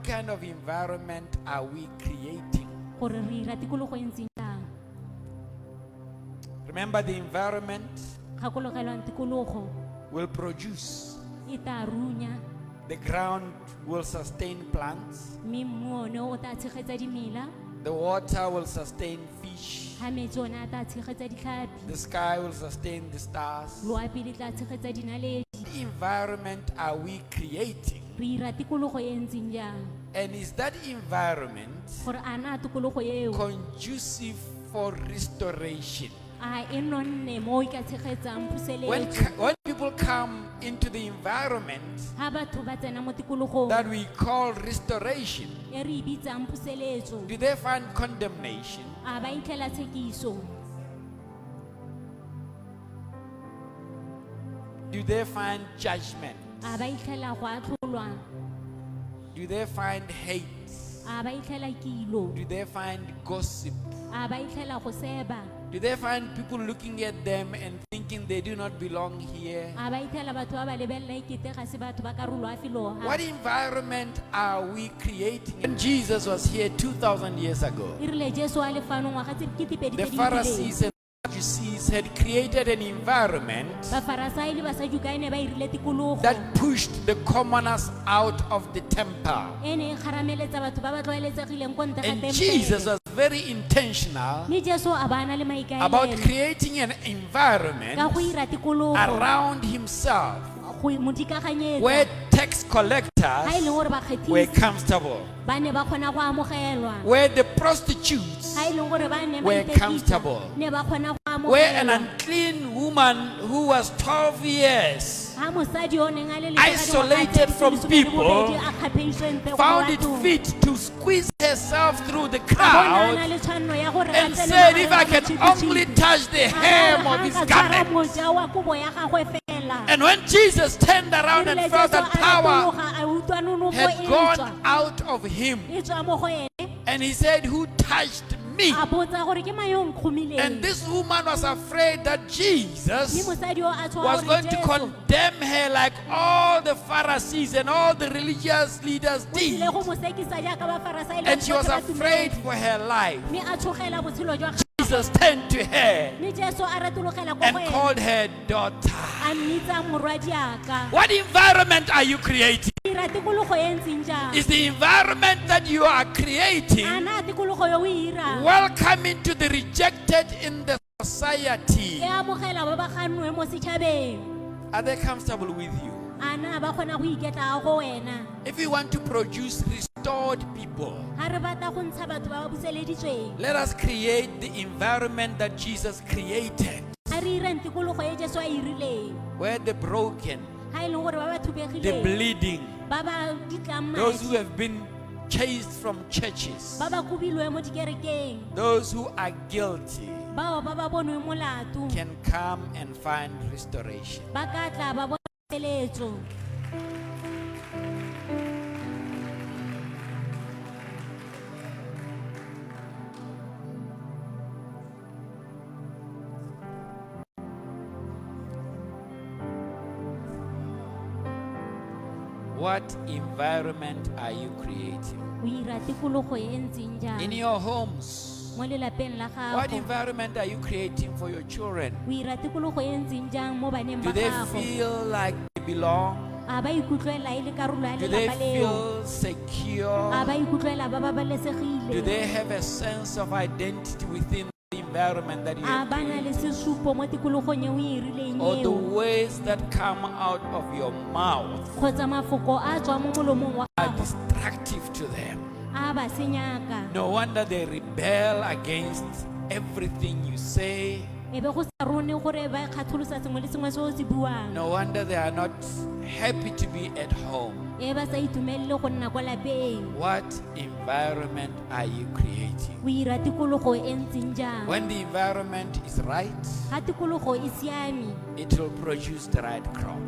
kind of environment are we creating? gore re ira tikologo e ntseng jang. Remember, the environment Gakologelwang tikologo will produce. e tla runya, The ground will sustain plants. mme mmu one o tla tshegetsa dimela, The water will sustain fish. ga metsi one a tla tshegetsa ditlhapi, The sky will sustain the stars. loapi le tla tshegetsa dinaledi. What environment are we creating? Re ira tikologo e ntseng jang, And is that environment gore a na tikologo eo conducive for restoration? a e nonne mo e ka tshegetsang When puseletso. people come into the environment Ga batho ba tsena mo tikologong that we call restoration, e re e bitsang puseletso, do they find condemnation? a ba itlhela tshekiso, Do they find judgment? a ba itlhela go atlholwa, Do they find hate? a ba itlhela kilo, Do they find gossip? a ba itlhela go seba, Do they find people looking at them and thinking they do not belong here? a ba itlhela batho ba ba lebelela ekete ga se batho ba karolo a felo What environment are we creating? When Jesus was here 2,000 years ago, e rile Jesu a lefano ngwaga tse dikete the Pharisees and Sadducees had created an environment Bafarisai le Basadukai ne ba irile tikologo that pushed the commoners out of the temple. e ne e kgarameletsa batho ba ba tlwaeletsegileng ko ntle ga And Jesus tempele. was very intentional Mme Jesu a bana le about maikaelelo creating an ka environment go ira tikologo around himself go mo dikaganyetsa where tax ga e collectors leng gore were bakgethisi comfortable, ba ne ba kgona go amogelwa, where the prostitutes, ga e leng gore ba ne ba were itekisa, comfortable, ne ba kgona go where an amogelwa. unclean woman who was 12 years Ha mosadi o neng a le isolated from people found it found fit to squeeze herself through the crowd and said, if I can only touch the hem of his garment. And when Jesus turned around and felt that power had gone out of him, and he said, who touched me? And this woman was afraid that Jesus was going to condemn her like all the Pharisees and all the religious leaders did. And she was afraid for her life. Jesus turned to her and called her daughter. What environment are you creating? Is the environment that you are creating welcoming to the rejected in the society? Are they comfortable with you? If you want to produce restored people, let us create the environment that Jesus created, where the broken, the bleeding, those who have been chased from churches, those who are guilty, can come and find restoration. What environment are you creating? In your homes, what environment are you creating for your children? Do they feel like they belong? Do they feel secure? Do they have a sense of identity within the environment that you have created? Or the words that come out of your mouth are destructive to them? No wonder they rebel against everything you say. No wonder they are not happy to be at home. What environment are you creating? When the environment is right, it will produce the right crop.